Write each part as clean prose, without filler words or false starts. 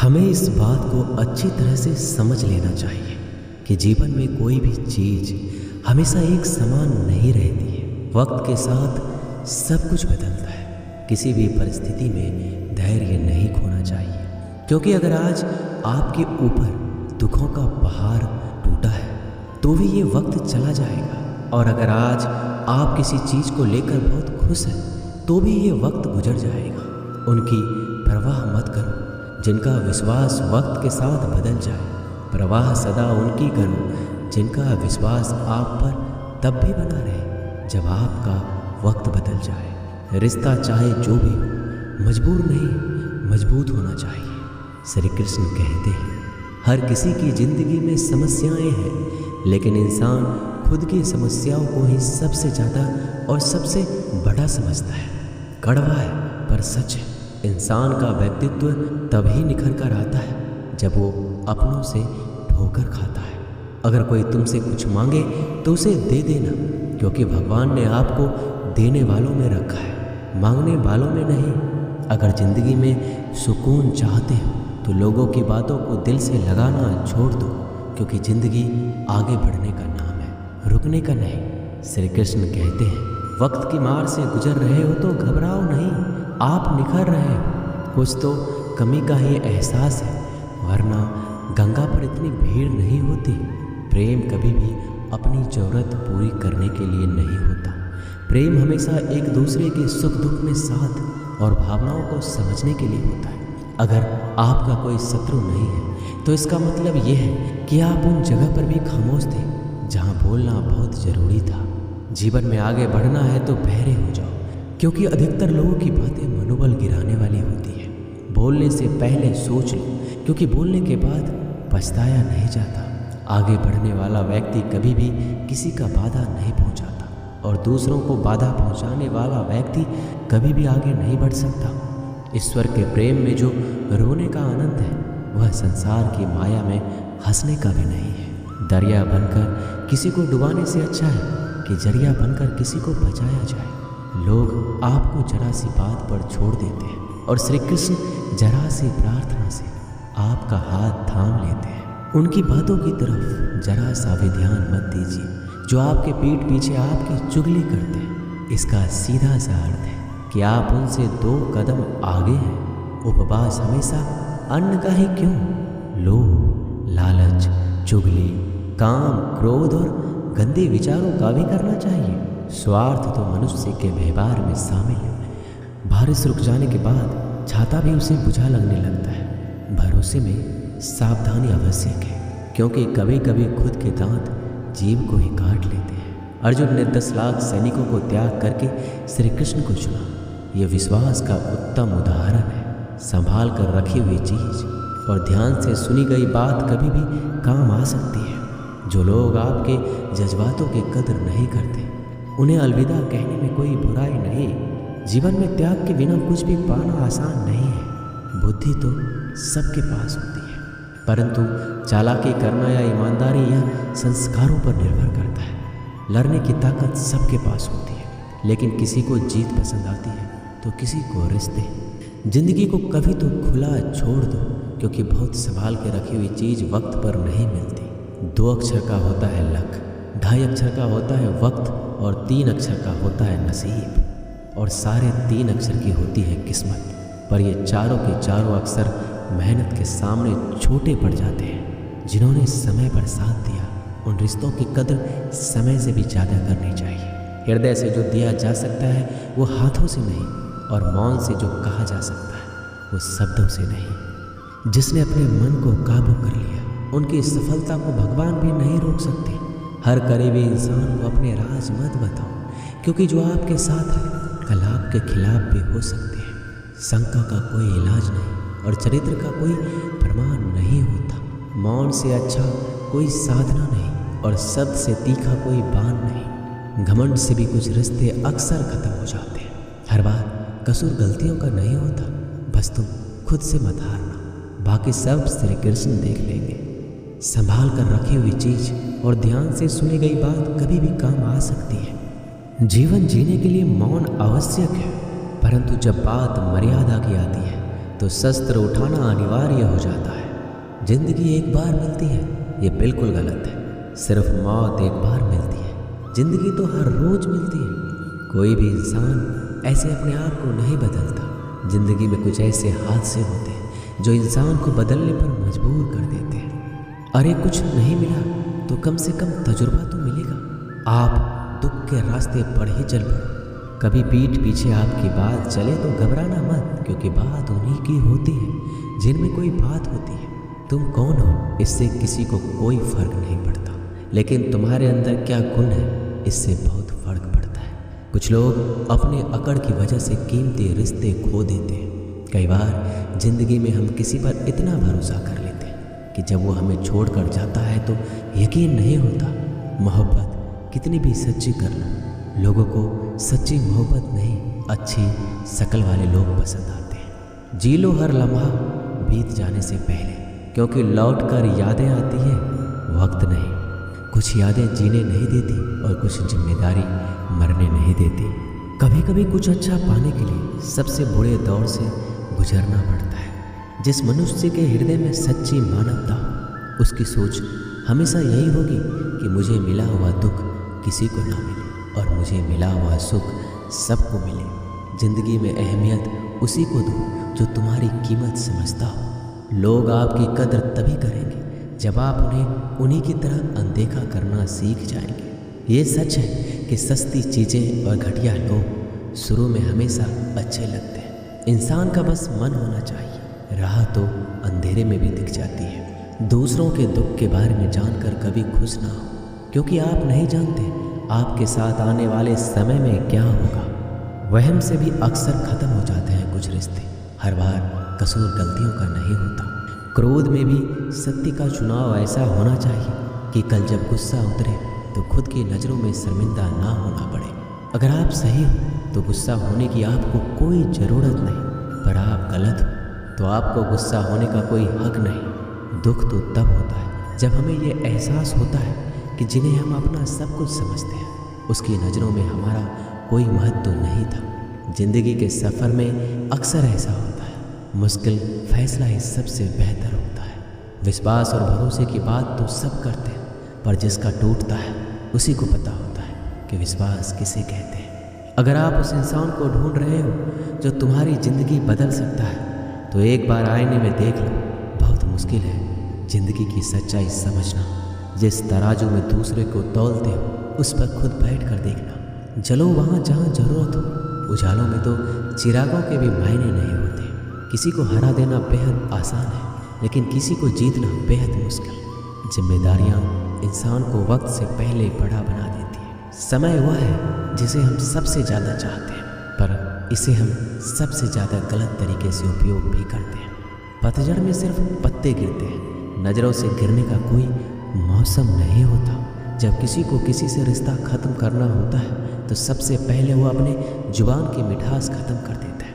हमें इस बात को अच्छी तरह से समझ लेना चाहिए कि जीवन में कोई भी चीज़ हमेशा एक समान नहीं रहती है। वक्त के साथ सब कुछ बदलता है। किसी भी परिस्थिति में धैर्य नहीं खोना चाहिए, क्योंकि अगर आज आपके ऊपर दुखों का पहाड़ टूटा है तो भी ये वक्त चला जाएगा। और अगर आज आप किसी चीज़ को लेकर बहुत खुश हैं तो भी ये वक्त गुजर जाएगा। उनकी परवाह मत करो जिनका विश्वास वक्त के साथ बदल जाए। प्रवाह सदा उनकी करो जिनका विश्वास आप पर तब भी बना रहे जब आपका वक्त बदल जाए। रिश्ता चाहे जो भी हो, मजबूर नहीं मजबूत होना चाहिए। श्री कृष्ण कहते हैं, हर किसी की ज़िंदगी में समस्याएं हैं, लेकिन इंसान खुद की समस्याओं को ही सबसे ज़्यादा और सबसे बड़ा समझता है। कड़वा है पर सच है। इंसान का व्यक्तित्व तभी निखर कर आता है जब वो अपनों से ठोकर खाता है। अगर कोई तुमसे कुछ मांगे तो उसे दे देना, क्योंकि भगवान ने आपको देने वालों में रखा है, मांगने वालों में नहीं। अगर ज़िंदगी में सुकून चाहते हो तो लोगों की बातों को दिल से लगाना छोड़ दो, क्योंकि ज़िंदगी आगे बढ़ने का नाम है, रुकने का नहीं। श्री कृष्ण कहते हैं, वक्त की मार से गुजर रहे हो तो घबराओ नहीं, आप निखर रहे हो। कुछ तो कमी का ही एहसास है, वरना गंगा पर इतनी भीड़ नहीं होती। प्रेम कभी भी अपनी ज़रूरत पूरी करने के लिए नहीं होता। प्रेम हमेशा एक दूसरे के सुख दुख में साथ और भावनाओं को समझने के लिए होता है। अगर आपका कोई शत्रु नहीं है तो इसका मतलब यह है कि आप उन जगह पर भी खामोश थे जहाँ बोलना बहुत ज़रूरी था। जीवन में आगे बढ़ना है तो बहरे हो जाओ, क्योंकि अधिकतर लोगों की बातें मनोबल गिराने वाली होती है। बोलने से पहले सोच लो, क्योंकि बोलने के बाद पछताया नहीं जाता। आगे बढ़ने वाला व्यक्ति कभी भी किसी का बाधा नहीं पहुंचाता, और दूसरों को बाधा पहुंचाने वाला व्यक्ति कभी भी आगे नहीं बढ़ सकता। ईश्वर के प्रेम में जो रोने का आनंद है, वह संसार की माया में हंसने का भी नहीं है। दरिया बनकर किसी को डुबाने से अच्छा है कि जरिया बनकर किसी को बचाया जाए। लोग आपको जरा सी बात पर छोड़ देते हैं, और श्री कृष्ण जरा सी प्रार्थना से आपका हाथ थाम लेते हैं। उनकी बातों की तरफ जरा सा भी ध्यान मत दीजिए जो आपके पीठ पीछे आपकी चुगली करते हैं। इसका सीधा सा अर्थ है कि आप उनसे 2 कदम आगे हैं। उपवास हमेशा अन्न का ही क्यों, लोभ, लालच, चुगली, काम, क्रोध और गंदे विचारों का भी करना चाहिए। स्वार्थ तो मनुष्य के व्यवहार में शामिल है। बारिश रुक जाने के बाद छाता भी उसे बुझा लगने लगता है। भरोसे में सावधानी आवश्यक है, क्योंकि कभी कभी खुद के दांत जीभ को ही काट लेते हैं। अर्जुन ने 10 लाख सैनिकों को त्याग करके श्री कृष्ण को चुना। यह विश्वास का उत्तम उदाहरण है। संभाल कर रखी हुई चीज़ और ध्यान से सुनी गई बात कभी भी काम आ सकती है। जो लोग आपके जज्बातों की कदर नहीं करते, उन्हें अलविदा कहने में कोई बुराई नहीं। जीवन में त्याग के बिना कुछ भी पाना आसान नहीं है। बुद्धि तो सबके पास होती है, परंतु चालाकी करना या ईमानदारी या संस्कारों पर निर्भर करता है। लड़ने की ताकत सबके पास होती है, लेकिन किसी को जीत पसंद आती है तो किसी को रिश्ते। जिंदगी को कभी तो खुला छोड़ दो, क्योंकि बहुत संभाल के रखी हुई चीज़ वक्त पर नहीं मिलती। 2 अक्षर का होता है लक, 2.5 अक्षर का होता है वक्त, और 3 अक्षर का होता है नसीब, और सारे 3 अक्षर की होती है किस्मत। पर ये चारों के चारों अक्षर मेहनत के सामने छोटे पड़ जाते हैं। जिन्होंने समय पर साथ दिया, उन रिश्तों की कदर समय से भी ज़्यादा करनी चाहिए। हृदय से जो दिया जा सकता है वो हाथों से नहीं, और मौन से जो कहा जा सकता है वो शब्दों से नहीं। जिसने अपने मन को काबू कर लिया, उनकी सफलता को भगवान भी नहीं रोक सकते। हर करीबी इंसान को अपने राज मत बताओ, क्योंकि जो आपके साथ है कल आपके खिलाफ भी हो सकते हैं। शंका का कोई इलाज नहीं, और चरित्र का कोई प्रमाण नहीं होता। मौन से अच्छा कोई साधना नहीं, और शब्द से तीखा कोई बाण नहीं। घमंड से भी कुछ रिश्ते अक्सर खत्म हो जाते हैं। हर बार कसूर गलतियों का नहीं होता, बस तुम खुद से मत हारना, बाकी सब श्री कृष्ण देख लेंगे। संभाल कर रखी हुई चीज़ और ध्यान से सुनी गई बात कभी भी काम आ सकती है। जीवन जीने के लिए मौन आवश्यक है, परंतु जब बात मर्यादा की आती है तो शस्त्र उठाना अनिवार्य हो जाता है। जिंदगी एक बार मिलती है, ये बिल्कुल गलत है। सिर्फ मौत एक बार मिलती है, जिंदगी तो हर रोज मिलती है। कोई भी इंसान ऐसे अपने आप को नहीं बदलता। जिंदगी में कुछ ऐसे हादसे होते हैं जो इंसान को बदलने पर मजबूर कर देते हैं। अरे कुछ नहीं मिला तो कम से कम तजुर्बा तो मिलेगा। आप दुख के रास्ते पर ही चल पड़ो। कभी पीठ पीछे आपकी बात चले तो घबराना मत, क्योंकि बात उन्हीं की होती है जिनमें कोई बात होती है। तुम कौन हो इससे किसी को कोई फर्क नहीं पड़ता, लेकिन तुम्हारे अंदर क्या गुण है इससे बहुत फर्क पड़ता है। कुछ लोग अपने अकड़ की वजह से कीमती रिश्ते खो देते हैं। कई बार जिंदगी में हम किसी पर इतना भरोसा कर लेते हैं कि जब वो हमें छोड़कर जाता है तो यकीन नहीं होता। मोहब्बत कितनी भी सच्ची कर लो, लोगों को सच्ची मोहब्बत नहीं, अच्छी शक्ल वाले लोग पसंद आते हैं। जी लो हर लम्हा बीत जाने से पहले, क्योंकि लौट कर यादें आती हैं, वक्त नहीं। कुछ यादें जीने नहीं देती और कुछ जिम्मेदारी मरने नहीं देती। कभी कभी कुछ अच्छा पाने के लिए सबसे बुरे दौर से गुजरना पड़ता है। जिस मनुष्य के हृदय में सच्ची मानवता हो, उसकी सोच हमेशा यही होगी कि मुझे मिला हुआ दुख किसी को ना मिले और मुझे मिला हुआ सुख सबको मिले। जिंदगी में अहमियत उसी को दो जो तुम्हारी कीमत समझता हो। लोग आपकी कदर तभी करेंगे जब आप उन्हें उन्हीं की तरह अनदेखा करना सीख जाएंगे। ये सच है कि सस्ती चीज़ें और घटिया लोग शुरू में हमेशा अच्छे लगते हैं। इंसान का बस मन होना चाहिए। राह तो अंधेरे में भी दिख जाती है। दूसरों के दुख के बारे में जानकर कभी खुश ना हो, क्योंकि आप नहीं जानते आपके साथ आने वाले समय में क्या होगा। वहम से भी अक्सर ख़त्म हो जाते हैं कुछ रिश्ते। हर बार कसूर गलतियों का नहीं होता। क्रोध में भी सत्य का चुनाव ऐसा होना चाहिए कि कल जब गुस्सा उतरे तो खुद की नज़रों में शर्मिंदा ना होना पड़े। अगर आप सही हो तो गुस्सा होने की आपको कोई ज़रूरत नहीं, पर आप गलत हो तो आपको गुस्सा होने का कोई हक नहीं। दुख तो तब होता है जब हमें ये एहसास होता है कि जिन्हें हम अपना सब कुछ समझते हैं, उसकी नज़रों में हमारा कोई महत्व नहीं था। जिंदगी के सफ़र में अक्सर ऐसा होता है। मुश्किल फैसला ही सबसे बेहतर होता है। विश्वास और भरोसे की बात तो सब करते हैं, पर जिसका टूटता है उसी को पता होता है कि विश्वास किसे कहते हैं। अगर आप उस इंसान को ढूंढ रहे हो जो तुम्हारी ज़िंदगी बदल सकता है, तो एक बार आईने में देख लो। बहुत मुश्किल है ज़िंदगी की सच्चाई समझना। जिस तराजू में दूसरे को तौलते हो, उस पर खुद बैठ कर देखना। जलो वहाँ जहाँ ज़रूरत हो। उजालों में तो चिरागों के भी मायने नहीं होते। किसी को हरा देना बेहद आसान है, लेकिन किसी को जीतना बेहद मुश्किल। जिम्मेदारियाँ इंसान को वक्त से पहले बड़ा बना देती है। समय वह है जिसे हम सबसे ज़्यादा चाहते हैं, पर इसे हम सबसे ज़्यादा गलत तरीके से उपयोग भी करते हैं। पतझड़ में सिर्फ पत्ते गिरते हैं, नज़रों से गिरने का कोई मौसम नहीं होता। जब किसी को किसी से रिश्ता ख़त्म करना होता है तो सबसे पहले वो अपने जुबान की मिठास ख़त्म कर देता है।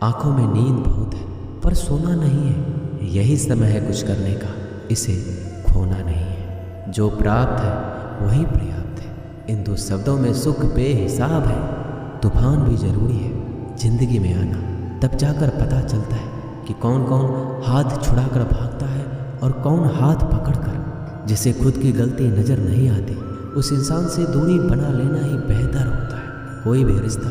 आँखों में नींद बहुत है पर सोना नहीं है। यही समय है कुछ करने का, इसे खोना नहीं है। जो प्राप्त है वही पर्याप्त है। इन दो शब्दों में सुख बेहिसाब है। तूफान भी ज़रूरी है जिंदगी में आना, तब जाकर पता चलता है कि कौन कौन हाथ छुड़ाकर भागता है और कौन हाथ पकड़कर। जिसे खुद की गलती नज़र नहीं आती, उस इंसान से दूरी बना लेना ही बेहतर होता है। कोई भी रिश्ता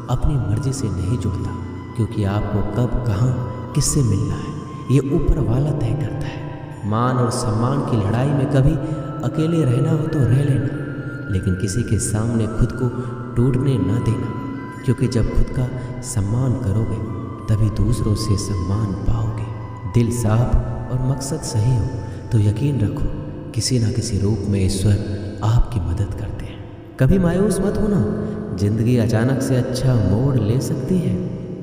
अपनी मर्जी से नहीं जुड़ता, क्योंकि आपको कब कहाँ किससे मिलना है ये ऊपर वाला तय करता है। मान और सम्मान की लड़ाई में कभी अकेले रहना हो तो रह लेना, लेकिन किसी के सामने खुद को टूटने ना देना, क्योंकि जब खुद का सम्मान करोगे तभी दूसरों से सम्मान पाओगे। दिल साफ और मकसद सही हो तो यकीन रखो किसी न किसी रूप में ईश्वर आपकी मदद करते हैं। कभी मायूस मत होना, जिंदगी अचानक से अच्छा मोड़ ले सकती है।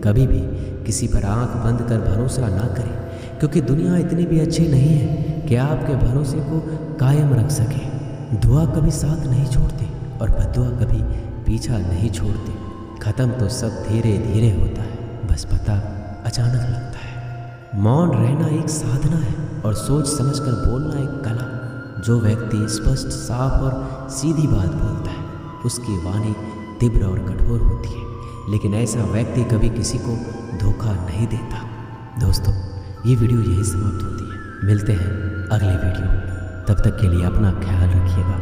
कभी भी किसी पर आंख बंद कर भरोसा ना करें, क्योंकि दुनिया इतनी भी अच्छी नहीं है कि आपके भरोसे को कायम रख सके। दुआ कभी साथ नहीं छोड़ती और बद्दुआ कभी पीछा नहीं छोड़ती। ख़त्म तो सब धीरे धीरे होता है, बस पता अचानक लगता है। मौन रहना एक साधना है और सोच समझकर बोलना एक कला। जो व्यक्ति स्पष्ट, साफ और सीधी बात बोलता है, उसकी वाणी तीव्र और कठोर होती है, लेकिन ऐसा व्यक्ति कभी किसी को धोखा नहीं देता। दोस्तों, ये वीडियो यही समाप्त होती है। मिलते हैं अगले वीडियो में। तब तक के लिए अपना ख्याल रखिएगा।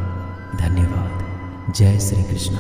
धन्यवाद। जय श्री कृष्णा।